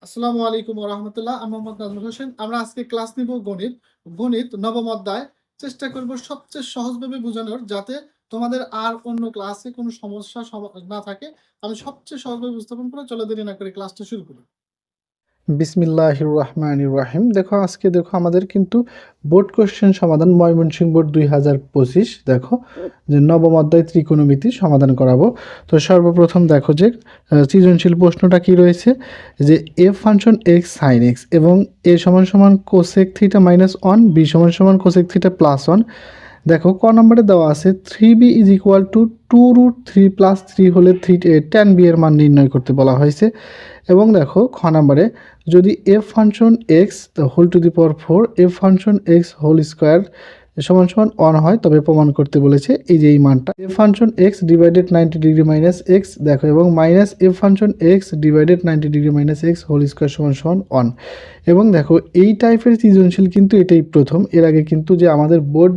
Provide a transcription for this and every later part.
আসসালামু আলাইকুম ওয়া রাহমাতুল্লাহ। আমি মোহাম্মদ নাজমুল হোসেন। আমরা আজকে ক্লাস নিব গণিত। গণিত নবম অধ্যায়। চেষ্টা করব সবচেয়ে সহজভাবে বোঝানোর, যাতে তোমাদের আর অন্য ক্লাসে কোনো সমস্যা না থাকে। আমি সবচেয়ে সহজভাবে উপস্থাপন করে চলো দেরি না করে ক্লাসটা শুরু করি। বিসমিল্লাহির রহমানির রহিম। দেখো আমাদের কিন্তু বোর্ড কোশ্চেন সমাধান ময়মনসিংহ বোর্ড 2025। দেখো যে নবম অধ্যায় ত্রিকোণমিতি সমাধান করাবো। তো সর্বপ্রথম দেখো যে সৃজনশীল প্রশ্নটা কি রয়েছে, যে A function x sine x এবং এ সমান সমান cosec theta minus one, B সমান সমান কোসেক থিটা প্লাস ওয়ান। দেখো ক নম্বরে দেওয়া আছে 3b ইজ ইকুয়াল টু 2√3 + 3 হলে tan b এর মান নির্ণয় করতে বলা হয়েছে। এবং দেখো খ নম্বরে যদি f function x whole to the power 4 f function x whole square সমান সমান 1 হয়, তবে প্রমাণ করতে বলেছে এই যে এই মানটা f function x divided 90 degree minus x, দেখো, এবং minus f function x divided 90 degree minus x whole square সমান সমান 1। এবং দেখো এই টাইপের সৃজনশীল কিন্তু এটাই প্রথম। এর আগে কিন্তু যে আমাদের বোর্ড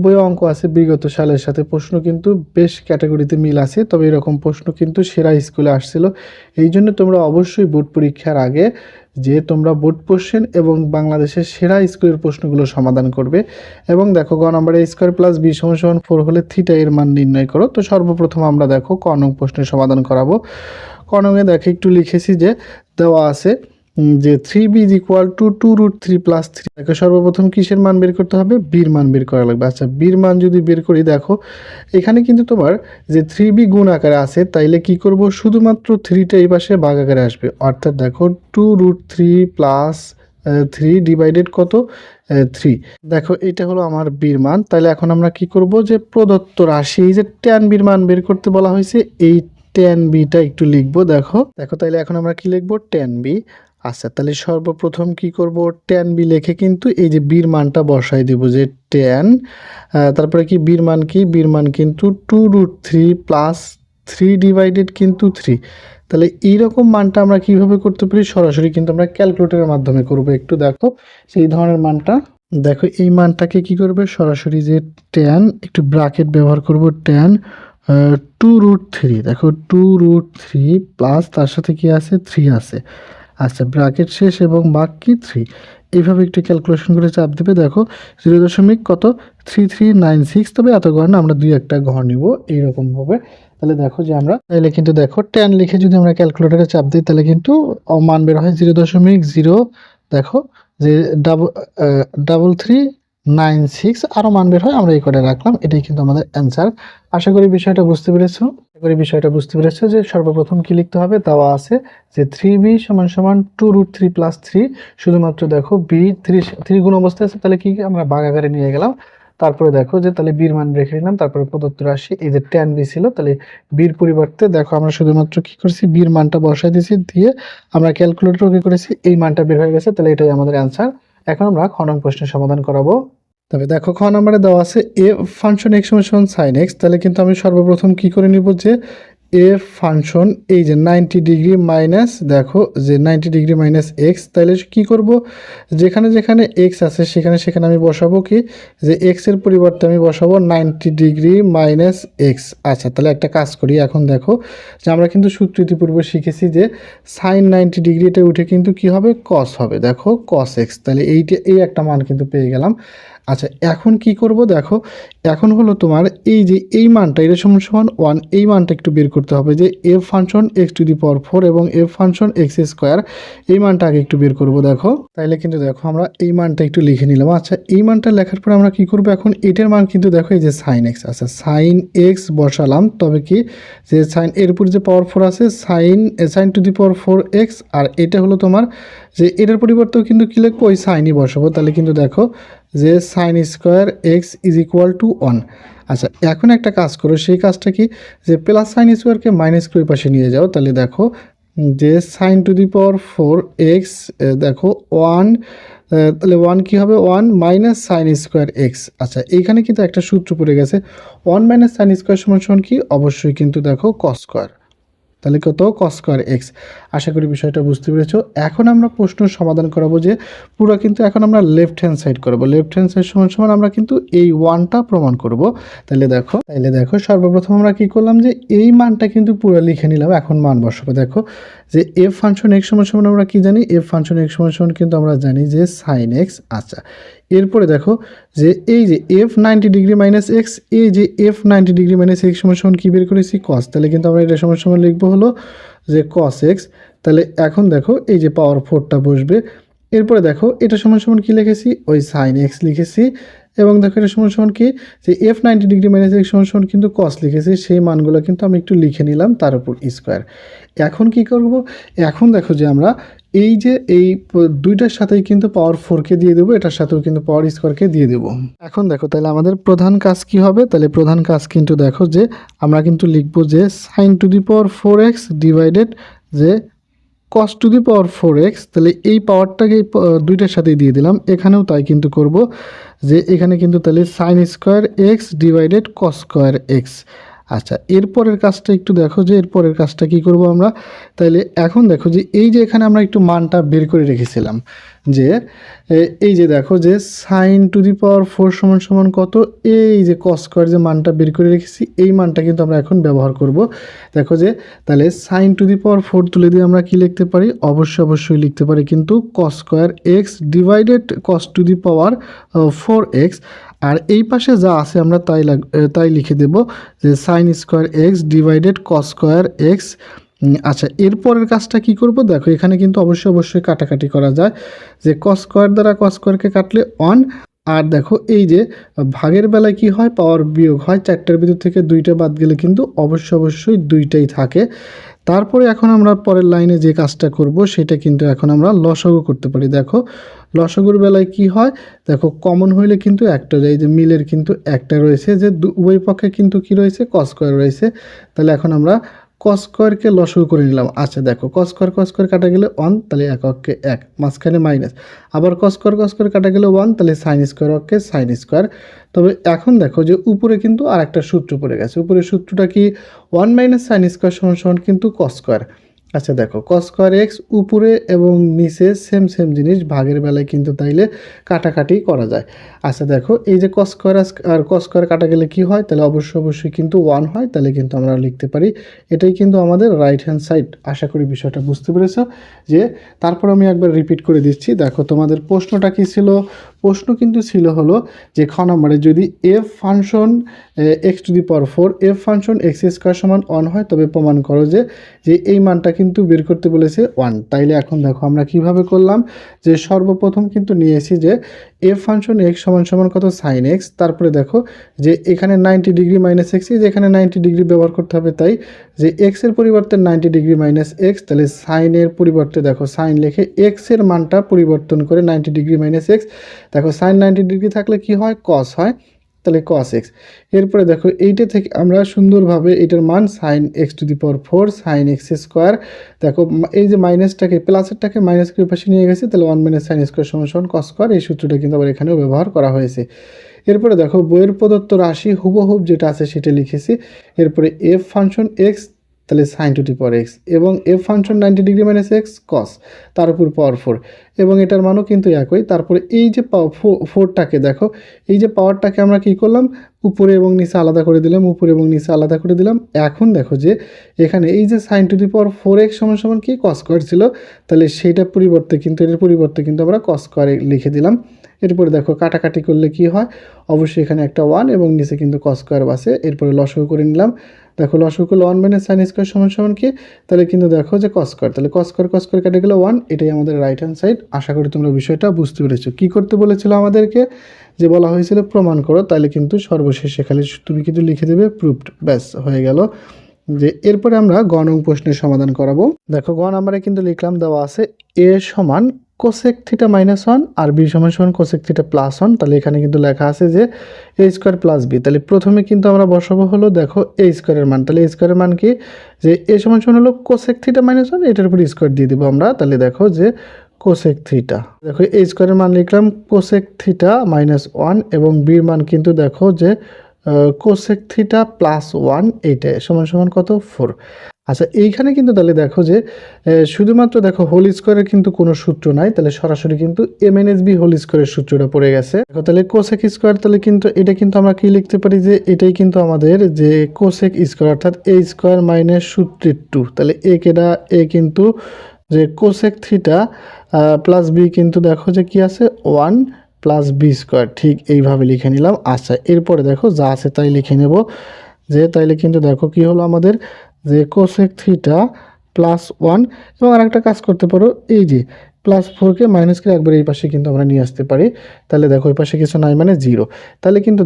বইয়ে অঙ্ক আছে বিগত সালের সাথে, প্রশ্ন কিন্তু বেশ ক্যাটাগরিতে মিল আছে, তবে এরকম প্রশ্ন কিন্তু সেরা স্কুলে আসছিল। এই জন্য তোমরা অবশ্যই বোর্ড পরীক্ষার আগে যে তোমরা বোর্ড কোশ্চেন এবং বাংলাদেশের সেরা স্কুলের প্রশ্নগুলো সমাধান করবে। এবং দেখো গ নম্বরে স্কোয়ার প্লাস বি সমান সমান 4 হলে থিটা এর মান নির্ণয় করো। তো সর্বপ্রথম আমরা দেখো ক নং প্রশ্নের সমাধান করাবো। ক নংয়ে দেখো একটু লিখেছি যে দেওয়া আছে যে 3b ইজ ইকুয়াল টু 2√3 + 3। দেখো সর্বপ্রথম কিসের মান বের করতে হবে, বির মান বের করা লাগবে। আচ্ছা, বির মান যদি বের করি, দেখো এখানে কিন্তু তোমার যে 3b গুণ আকারে আছে, তাইলে কি করব, শুধুমাত্র 3টা এই পাশে ভাগ আকারে আসবে। অর্থাৎ দেখো 2√3 + 3 ডিভাইডেড কত 3। দেখো এটা হলো আমার বির মান। তাহলে এখন আমরা কি করব, যে প্রদত্ত রাশি এই যে tan বির মান বের করতে বলা হয়েছে, এই tan বিটা একটু লিখবো। দেখো তাইলে এখন আমরা কি লিখবো, tan বি। আচ্ছা, তাহলে সর্বপ্রথম কি করব, tan বি লিখে কিন্তু এই যে বির মানটা বসাই দেব, যে tan তারপরে কি বির মান, কি বির মান কিন্তু 2√3 + 3 ডিভাইডেড কিন্তু 3। তাহলে এইরকম মানটা আমরা কিভাবে করতে পারি, সরাসরি কিন্তু আমরা ক্যালকুলেটরের মাধ্যমে করব। একটু দেখো সেই ধরনের মানটা, দেখো এই মানটাকে কি করবে, সরাসরি যে tan, একটু ব্র্যাকেট ব্যবহার করব, tan 2√3, দেখো 2√3 প্লাস তার সাথে কি আছে, 3 আছে। আচ্ছা, ব্র্যাকেট শেষ এবং ভাগ কি 3। এইভাবে একটু ক্যালকুলেশন করে চাপ দেবে। দেখো 0.3396, তবে এত ঘর না, আমরা দুই একটা ঘর নিব এইরকমভাবে। তাহলে দেখো যে আমরা তাহলে কিন্তু দেখো tan লিখে যদি আমরা ক্যালকুলেটারে চাপ দিই, তাহলে কিন্তু মান বের হয় 0.0, দেখো যে 3396 আরও মান বের হয়, আমরা এই করে রাখলাম। এটাই কিন্তু আমাদের অ্যান্সার। আশা করি বিষয়টা বুঝতে পেরেছো যে সর্বপ্রথম কি লিখতে হবে, দেওয়া আছে যে 3b সমান সমান 2√3 + 3। শুধুমাত্র দেখো বি 3 গুণ অবস্থায় আছে, তাহলে কি আমরা ভাগ আকারে নিয়ে গেলাম। তারপরে দেখো যে তাহলে বির মান রেখে নিলাম, তারপরে প্রদত্ত রাশি এই যে tan বি ছিল, তাহলে বির পরিবর্তে দেখো আমরা শুধুমাত্র কি করছি, বির মানটা বসাই দিয়েছি, দিয়ে আমরা ক্যালকুলেটর ওকে করেছি, এই মানটা বের হয়ে গেছে। তাহলে এটাই আমাদের অ্যান্সার। এখন আমরা খ নং প্রশ্নের সমাধান করাবো। তবে দেখো খ নম্বরে দেওয়া আছে এ ফাংশন এক্স সমান সমান সাইন এক্স। তাহলে কিন্তু আমি সর্বপ্রথম কি করে নিব, যে এ ফাংশন এই যে 90 ডিগ্রি মাইনাস, দেখো যে 90 ডিগ্রি মাইনাস এক্স। তাহলে কি করব, যেখানে যেখানে এক্স আছে সেখানে সেখানে আমি বসাবো কি, যে এক্স এর পরিবর্তে আমি বসাবো 90 ডিগ্রি মাইনাস এক্স। আচ্ছা, তাহলে একটা কাজ করি। এখন দেখো যে আমরা কিন্তু সূত্র ইতিপূর্বে শিখেছি যে সাইন 90 ডিগ্রিতে উঠে কিন্তু কি হবে, কস হবে। দেখো কস এক্স, তাহলে এই একটা মান কিন্তু পেয়ে গেলাম। আচ্ছা, এখন কি করব, দেখো এখন হলো তোমার এই যে এই মানটা, এটা সমান সমান 1, এই মানটা একটু বের করতে হবে, যে F function X to the power 4 এবং এফ ফাংশন এক্স স্কোয়ার, এই মানটা আগে একটু বের করব। দেখো তাইলে কিন্তু দেখো আমরা এই মানটা একটু লিখে নিলাম। আচ্ছা, এই মানটা লেখার পরে আমরা কি করব, এখন এটার মান কিন্তু দেখো এই যে সাইন এক্স। আচ্ছা, সাইন এক্স বসালাম, তবে কি যে সাইন এর উপর যে পাওয়ার 4 আছে, sine to the power 4 X, আর এটা হলো তোমার যে এটার পরিবর্তেও কিন্তু কি লিখবো, ওই সাইনই বসাবো। তাহলে কিন্তু দেখো যে sine square x is equal two 1। আচ্ছা, এখন একটা কাজ করো, সেই কাজটা কি, যে প্লাস সাইন স্কোয়ারকে মাইনাস করে পাশে নিয়ে যাও। তাহলে দেখো যে sine to the power 4 x, দেখো 1, তাহলে 1 কী হবে, 1 মাইনাস সাইন স্কোয়ার এক্স। আচ্ছা, এইখানে কিন্তু একটা সূত্র পড়ে গেছে, 1 মাইনাস সাইন স্কোয়ার সমান সমান কি, অবশ্যই কিন্তু দেখো কস স্কোয়ার। তাহলে কত, কস স্কোয়ার এক্স। আশা করি বিষয়টা বুঝতে পেরেছো। এখন আমরা প্রশ্ন সমাধান করাবো, যে পুরো কিন্তু এখন আমরা লেফট হ্যান্ড সাইড করবো। লেফট হ্যান্ড সাইড সমান সমান আমরা কিন্তু এই 1টা প্রমাণ করব। তাহলে দেখো সর্বপ্রথম আমরা কি করলাম, যে এই মানটা কিন্তু পুরো লিখে নিলাম। এখন মান বসাবো। দেখো যে এফ ফাংশন এক্স সমান সমান আমরা কি জানি, এফ ফাংশন এক্স সমান সমান কিন্তু আমরা জানি যে সাইন এক্স। আচ্ছা, এরপরে দেখো যে এই যে এফ 90 ডিগ্রি মাইনাস এক্স, এই যে এফ 90 ডিগ্রি মাইনাস এক্স সমান সমান কী বের করেছি, কস। তাহলে কিন্তু আমরা এটা সমান সমান লিখবো হলো যে কস এক্স। তাহলে এখন দেখো এই যে পাওয়ার 4টা বসবে। এরপরে দেখো এটা সমান সমান কী লিখেছি, ওই সাইন এক্স লিখেছি। এবং দেখো এটা সমান সমান কি, যে এফ 90 ডিগ্রি মাইনাস এক্স সমান সমান কিন্তু কস লিখেছি, সেই মানগুলো কিন্তু আমি একটু লিখে নিলাম, তার উপর স্কোয়ার। এখন কি করব, এখন দেখো যে আমরা এই যে এই দুইটার সাথেই কিন্তু পাওয়ার 4কে দিয়ে দেবো, এটার সাথেও কিন্তু পাওয়ার স্কোয়ারকে দিয়ে দেবো। এখন দেখো তাহলে আমাদের প্রধান কাজ কি হবে, তাহলে প্রধান কাজ কিন্তু দেখো যে আমরা কিন্তু লিখবো যে sine to the power 4x divided যে cos two the power 4x। তাহলে এই পাওয়ারটাকে দুইটার সাথেই দিয়ে দিলাম, এখানেও তাই কিন্তু করব যে এখানে কিন্তু তাহলে sine square x divided cos square x. আচ্ছা, এরপরের কাজটা একটু দেখো যে এরপরের কাজটা কি করব আমরা, তাহলে এখন দেখো যে এই যে এখানে আমরা একটু মানটা বের করে রেখেছিলাম যে এই যে দেখো যে সাইন টু দি পাওয়ার 4 সমান সমান কত, এই যে কস স্কোয়ার যে মানটা বের করে রেখেছি, এই মানটা কিন্তু আমরা এখন ব্যবহার করব। দেখো যে তাহলে সাইন টু দি পাওয়ার 4 তুলে দিয়ে আমরা কি লিখতে পারি, অবশ্যই লিখতে পারি কিন্তু cos square x divided cos two the power 4x। আর এই পাশে যা আছে আমরা তাই লিখে দেব যে sine square x divided cos square x. আচ্ছা, এরপরের কাজটা কি করব, দেখো এখানে কিন্তু অবশ্যই কাটাকাটি করা যায়, যে কস স্কোয়ার দ্বারা কস স্কোয়ারকে কাটলে 1। আর দেখো এই যে ভাগের বেলায় কি হয়, পাওয়ার বিয়োগ হয়, 4টার ভিতর থেকে 2টা বাদ গেলে কিন্তু অবশ্যই 2টাই থাকে। তারপরে এখন আমরা পরের লাইনে যে কাজটা করব সেটা কিন্তু এখন আমরা লসাগু করতে পারি। দেখো লসাগুর বেলায় কি হয়, দেখো কমন হইলে কিন্তু একটা যায়, যে মিলের কিন্তু একটা রয়েছে, যে উভয় পক্ষে কিন্তু কি রয়েছে, কস স্কোয়ার রয়েছে। তাহলে এখন আমরা কস স্কোয়ারকে লসাগু করে নিলাম। আচ্ছা দেখো কস স্কোয়ার কাটা গেলে 1, তাহলে এককে 1, মাঝখানে মাইনাস, আবার কস স্কোয়ার কাটা গেলে 1, তাহলে সাইন স্কোয়ার অক্ষে সাইন স্কোয়ার। তবে এখন দেখো যে উপরে কিন্তু আর একটা সূত্র পড়ে গেছে, উপরের সূত্রটা কি, 1 মাইনাস সাইন স্কোয়ার সমান সমান কিন্তু কস স্কোয়ার। আচ্ছা দেখো কস স্কোয়ার এক্স উপরে এবং নিচে সেম জিনিস, ভাগের বেলায় কিন্তু তাইলে কাটাকাটি করা যায়। আচ্ছা দেখো এই যে কস স্কোয়ার আর কস স্কোয়ার কাটা গেলে কি হয়, তাহলে অবশ্যই কিন্তু 1 হয়, তাহলে কিন্তু আমরা লিখতে পারি এটাই কিন্তু আমাদের রাইট হ্যান্ড সাইড। আশা করি বিষয়টা বুঝতে পেরেছো। যে তারপর আমি একবার রিপিট করে দিচ্ছি, দেখো তোমাদের প্রশ্নটা কি ছিল, প্রশ্ন কিন্তু ছিল হলো যে খ নম্বরে যদি f function X to the power 4, f function x square সমান 1 হয়, তবে প্রমাণ করো যে এই মানটা কিন্তু বের করতে বলেছে 1। তাইলে এখন দেখো আমরা কিভাবে করলাম, যে সর্বপ্রথম কিন্তু নিয়েছি যে এফ ফাংশন এক্স সমান সমান কত, সাইন এক্স। তারপরে দেখো যে এখানে 90 ডিগ্রি মাইনাস এক্স, যে এখানে 90 ডিগ্রি ব্যবহার করতে হবে, তাই যে এক্সের পরিবর্তে 90 ডিগ্রি মাইনাস এক্স, তাহলে সাইনের পরিবর্তে দেখো সাইন লিখে এক্সের মানটা পরিবর্তন করে 90 ডিগ্রি মাইনাস এক্স। দেখো সাইন 90 ডিগ্রি থাকলে কি হয়, কস হয়, তাহলে কস এক্স। এরপরে দেখো এইটা থেকে আমরা সুন্দরভাবে এটার মান sine x to the power 4 sine x square. দেখো এই যে মাইনাসটাকে প্লাসেরটাকে মাইনাসের পাশে নিয়ে গেছে, তাহলে 1 মাইনাস সাইন স্কোয়ার সমান সমান কস স্কোয়ার। এই সূত্রটা কিন্তু আবার এখানেও ব্যবহার করা হয়েছে। এরপরে দেখো বইয়ের প্রদত্ত রাশি হুবহুব যেটা আছে সেটা লিখেছি। এরপরে এফ ফাংশন এক্স, তাহলে sine to the power X, এবং F function 90 degree minus X cos, তার উপর পাওয়ার 4, এবং এটার মানও কিন্তু একই। তারপরে এই যে 4টাকে দেখো, এই যে পাওয়ারটাকে আমরা কি করলাম, উপরে এবং নিচে আলাদা করে দিলাম, উপরে এবং নিচে আলাদা করে দিলাম। এখন দেখো যে এখানে এই যে sine to the power 4x সমান সমান কি, কস স্কোয়ার ছিল, তাহলে সেইটার পরিবর্তে কিন্তু এর পরিবর্তে কিন্তু আমরা কস স্কোয়ার লিখে দিলাম। এরপরে দেখো কাটাকাটি করলে কি হয়, অবশ্যই এখানে একটা 1 এবং নিচে কিন্তু কস স্কোয়ার বাসে। এরপরে লসাগু করে নিলাম, দেখো লসাগু করলে 1 মাইনাস সাইন স্কোয়ার সমান সমান কি, তাহলে কিন্তু দেখো যে কস স্কোয়ার, তাহলে কস স্কোয়ার কেটে গেলে 1, এটাই আমাদের রাইট হ্যান্ড সাইড। আশা করি তোমরা বিষয়টা বুঝতে পেরেছো। কী করতে বলেছিল আমাদেরকে, যে বলা হয়েছিল প্রমাণ করো, তাহলে কিন্তু সর্বশেষে খালি তুমি কিন্তু লিখে দেবে প্রুফড, ব্যাস হয়ে গেল। যে এরপরে আমরা গ নং প্রশ্নের সমাধান করাবো। দেখো গ নাম্বারে কিন্তু লিখলাম, দেওয়া আছে এ সমান কোসেক থিটা মাইনাস 1 আর বি সমান সমান কোসেক থিটা প্লাস 1। তাহলে এখানে কিন্তু লেখা আছে যে এ স্কোয়ার প্লাস বি। তাহলে প্রথমে কিন্তু আমরা বসাবো হলো দেখো এ স্কোয়ারের মান, তাহলে এ স্কোয়ারের মান কি, যে এ সমান সমান হলো কোসেক থিটা মাইনাস 1, এটার উপর স্কোয়ার দিয়ে দেবো আমরা। তাহলে দেখো যে কোসেক থিটা, দেখো এ স্কোয়ারের মান লিখলাম কোসেক থিটা মাইনাস 1, এবং বির মান কিন্তু দেখো যে কোসেক থিটা প্লাস 1, এইটা সমান সমান কত, 4। আচ্ছা এইখানে কিন্তু তাহলে দেখো যে শুধুমাত্র দেখো হোল স্কোয়ারের কিন্তু কোনো সূত্র নাই, তাহলে সরাসরি কিন্তু MNSB হোল স্কোয়ারের সূত্রটা পড়ে গেছে। দেখো তাহলে কোসেক স্কোয়ার, তাহলে কিন্তু এটা কিন্তু আমরা কি লিখতে পারি যে এটাই কিন্তু আমাদের যে কোসেক স্কোয়ার অর্থাৎ a স্কোয়ার মাইনাস সূত্রের 2, তাহলে এ কিন্তু যে কোসেক থিটা প্লাস বি কিন্তু দেখো যে কি আছে 1 প্লাস বি স্কোয়ার, ঠিক এইভাবে লিখে নিলাম। আচ্ছা এরপরে দেখো যা আছে তাই লিখে নেব, যে তাইলে কিন্তু দেখো কি হলো আমাদের যে কোসেক থিটা প্লাস 1, এবং আরেকটা কাজ করতে পারো এই যে প্লাস 4কে মাইনাস করে একবার এই পাশে কিন্তু আমরা নিয়ে আসতে পারি, তাহলে দেখো এই পাশে কিছু নাই মানে 0। তাহলে কিন্তু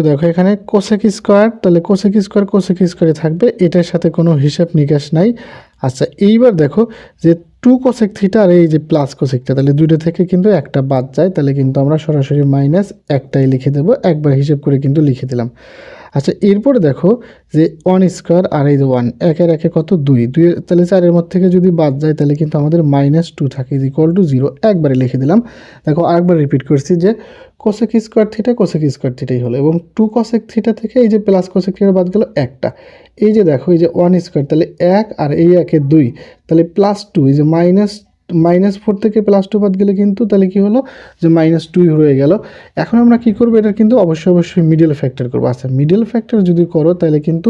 দেখো এখানে কোসেক স্কোয়ার, তাহলে কোসেক স্কোয়ারে থাকবে, এটার সাথে কোনো হিসাব নিকাশ নাই। আচ্ছা এইবার দেখো যে 2 কোসেক থিটা আর এই যে প্লাস কোসেকটা, তাহলে দুইটা থেকে কিন্তু একটা বাদ যায়, তাহলে কিন্তু আমরা সরাসরি মাইনাস একটাই লিখে দেবো, একবার হিসেব করে কিন্তু লিখে দিলাম। আচ্ছা এরপরে দেখো যে 1 স্কোয়ার আর এই যে 1 একের একে কত 2, তাহলে 4-এর মধ্যে থেকে যদি বাদ যায় তাহলে কিন্তু আমাদের -2 থাকে ইজ ইকুয়াল টু 0, একবারে লিখে দিলাম। দেখো আরেকবার রিপিট করছি যে কোসেক স্কোয়ার থিটাই হলো, এবং 2 কোসেক থিটা থেকে এই যে প্লাস কোসেক থিটা বাদ গেল একটা, এই যে দেখো এই যে 1 স্কোয়ার তাহলে 1 আর এই একে 2, তাহলে +2, এই যে -4 থেকে +2 বাদ গেলে কিন্তু তাহলে কি হলো যে -2 হয়ে গেল। এখন আমরা কি করব, এটা কিন্তু অবশ্যই মিডল ফ্যাক্টর করব। আচ্ছা মিডল ফ্যাক্টর যদি করো তাহলে কিন্তু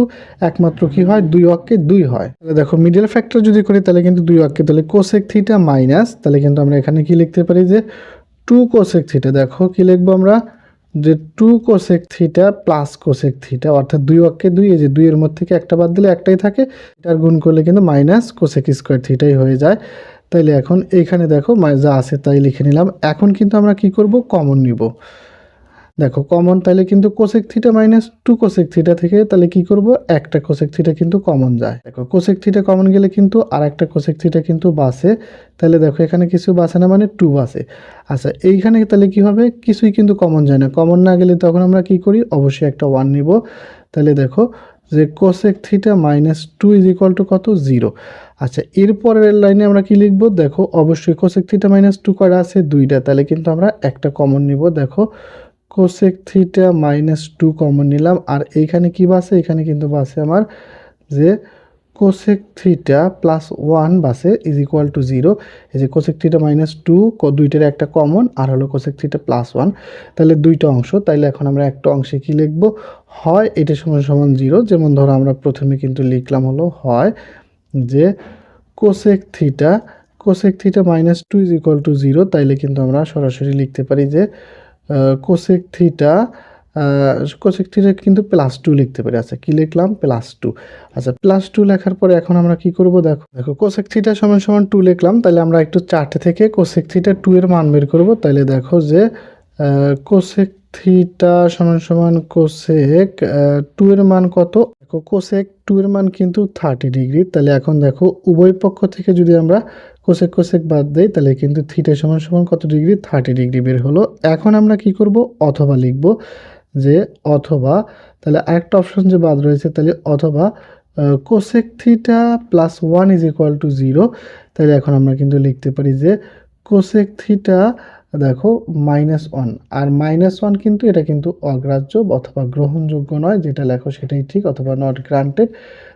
একমাত্র কি হয় 2 অক্ষে 2 হয়। তাহলে দেখো মিডল ফ্যাক্টর যদি করি তাহলে কিন্তু 2 অক্ষে, তাহলে কোসেক থিটা মাইনাস, তাহলে কিন্তু আমরা এখানে কি লিখতে পারি যে 2 কোসেক থিটা, দেখো কি লিখবো আমরা যে 2 cosec theta plus cosec theta, অর্থাৎ 2 অক্ষে 2, এই যে 2 এর মধ্যে থেকে একটা বাদ দিলে একটাই থাকে, এটার গুণ করলে কিন্তু মাইনাস কোসেক স্কোয়ার থিটাই হয়ে যায়। তাইলে এখন এইখানে দেখো যা আছে তাই লিখে নিলাম। এখন কিন্তু আমরা কি করব, কমন নিব। দেখো কমন, তাহলে কিন্তু কোসেক থিটা -2 কোসেক থিটা থেকে তাহলে কি করব, একটা কোসেক থিটা কিন্তু কমন যায়। দেখো কোসেক থিটা কমন গেলে কিন্তু আর একটা কোসেক থিটা কিন্তু বাসে, তাহলে দেখো এখানে কিছু বাসে না মানে 2 বাসে। আচ্ছা এইখানে তাহলে কি হবে, কিছুই কিন্তু কমন যায় না, কমন না গেলে তখন আমরা কি করি, অবশ্যই একটা 1 নিব। তাহলে দেখো যে cosec theta -2 is equal two কত 0। আচ্ছা এরপরের লাইনে আমরা কি লিখব, দেখো অবশ্যই কোসেক থিটা -2 করা আছে 2টা, তাহলে কিন্তু আমরা একটা কমন নিব। দেখো কোসেক থিটা -2 কমন নিলাম, আর এইখানে কি বাসে, এখানে কিন্তু বাসে আমার যে কোসেক থিটা প্লাস 1 বাসে ইজ ইকুয়াল টু 0। এই যে কোসেক থিটা -2 দুইটার একটা কমন, আর হলো কোসেক থিটা প্লাস 1, তাহলে দুইটা অংশ, তাইলে এখন আমরা একটা অংশে কি লিখব, হয় এটা সমান সমান 0, যেমন ধরো আমরা প্রথমে কিন্তু লিখলাম হলো হয় যে cosec theta -2 is equal two 0, তাইলে কিন্তু আমরা সরাসরি লিখতে পারি যে কোসেক থিটা কিন্তু +2 লিখতে পারি। আচ্ছা কি লিখলাম, +2। আচ্ছা +2 লেখার পরে এখন আমরা কি করব, দেখো কোসেক থিটা সমান সমান 2 লিখলাম, তাহলে আমরা একটু চার্ট থেকে কোসেক থিটা 2 এর মান বের করব। তাহলে দেখো যে কোসেক থিটা সমান সমান কোসেক 2 এর মান কত, দেখো কোসেক 2 এর মান কিন্তু 30 ডিগ্রি। তাহলে এখন দেখো উভয় পক্ষ থেকে যদি আমরা কোসেক বাদ দেই তাহলে কিন্তু থিটা সমান সমান কত ডিগ্রি, 30 ডিগ্রি বের হলো। এখন আমরা কি করব, অথবা লিখব, যে অথবা, তাহলে আরেকটা অপশন যে বাদ রয়েছে, তাহলে অথবা cosec theta plus 1 is equal two 0। তাহলে এখন আমরা কিন্তু লিখতে পারি যে কোসেক থিটা দেখো -1, আর -1 কিন্তু এটা কিন্তু অগ্রাহ্য অথবা গ্রহণযোগ্য নয়, যেটা লেখো সেটাই ঠিক, অথবা নট গ্রান্টেড,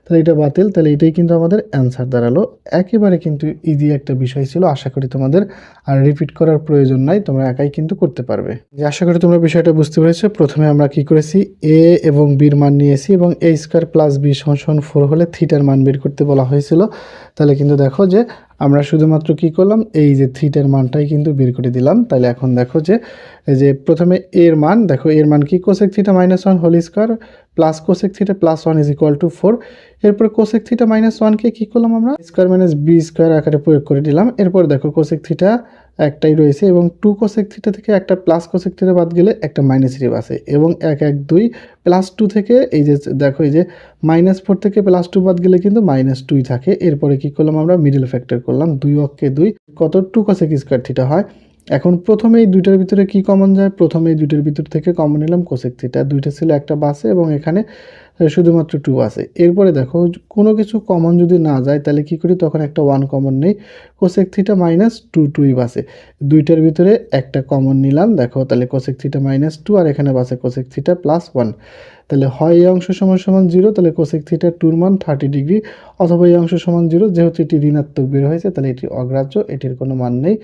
তাহলে এটা বাতিল। তাহলে এটাই কিন্তু আমাদের অ্যান্সার দাঁড়ালো। একেবারে কিন্তু ইজি একটা বিষয় ছিল, আশা করি তোমাদের আর রিপিট করার প্রয়োজন নাই, তোমরা একাই কিন্তু করতে পারবে। যে আশা করি তোমরা বিষয়টা বুঝতে পেরেছো। প্রথমে আমরা কি করেছি, এ এবং বির মান নিয়েছি, এবং a স্কোয়ার প্লাস বি সমান 4 হলে থিটার মান বের করতে বলা হয়েছিল। তাহলে কিন্তু দেখো যে আমরা শুধুমাত্র কি করলাম, এই যে থিটার মানটাই কিন্তু বের করে দিলাম। তাহলে এখন দেখো যে এই যে প্রথমে এর মান, দেখো এর মান কি, cosec theta -1 whole square plus cosec theta plus 1 is equal to 4। এরপর কোসেক থিটা -1কে কি করলাম, আমরা স্কোয়ার মাইনাস বি স্কোয়ার আকারে প্রয়োগ করে দিলাম। এরপর দেখো কোসেক থিটা একটাই রয়েছে, এবং 2 কোসেক থিটা থেকে একটা প্লাস কোসেক থিটা বাদ গেলে একটা -3 আছে, এবং 1 1 2 +2 থেকে এই যে দেখো এই যে -4 থেকে +2 বাদ গেলে কিন্তু -2 থাকে। এরপরে কি করলাম, আমরা মিডল ফ্যাক্টর করলাম, 2 অক্ষে 2 কত 2 কোসেক স্কোয়ার থিটা হয়। এখন প্রথমে এই দুইটার ভিতরে কি কমন যায়, প্রথমে এই দুইটার ভিতর থেকে কমন নিলাম কোসেক থিটা, দুইটা ছিল একটা বাসে, এবং এখানে শুধুমাত্র 2 আছে। এরপরে দেখো কোনো কিছু কমন যদি না যায় তাহলে কি করি, তখন একটা 1 কমন নেই, কোসেক থিটা মাইনাস 2 বাসে। দুইটার ভিতরে একটা কমন নিলাম, দেখো তাহলে কোসেক থিটা মাইনাস 2 আর এখানে বাসে কোসেক থিটা প্লাস 1। তাহলে হয় এই অংশ সমান সমান 0, তাহলে কোসেক থিটা 2 মান 30 ডিগ্রি, অথবা এই অংশ সমান 0, যেহেতু এটি ঋণাত্মক বের হয়েছে তাহলে এটি অগ্রাহ্য, এটির কোনো মান নেই।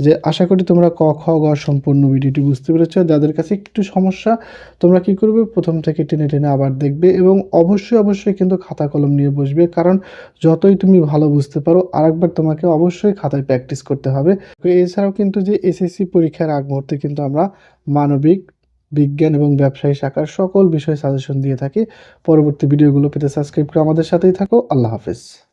যে আশা করি তোমরা ক খ গ সম্পূর্ণ ভিডিওটি বুঝতে পেরেছো। যাদের কাছে একটু সমস্যা তোমরা কি করবে, প্রথম থেকে টেনে টেনে আবার দেখবে, এবং অবশ্যই কিন্তু খাতা কলম নিয়ে বসবে, কারণ যতই তুমি ভালো বুঝতে পারো আরেকবার তোমাকে অবশ্যই খাতায় প্র্যাকটিস করতে হবে। এছাড়াও কিন্তু যে এসএসসি পরীক্ষার আগ মুহূর্তে কিন্তু আমরা মানবিক, বিজ্ঞান এবং ব্যবসায়ী শাখার সকল বিষয়ে সাজেশন দিয়ে থাকি। পরবর্তী ভিডিওগুলো পেতে সাবস্ক্রাইব করে আমাদের সাথেই থাকো। আল্লাহ হাফেজ।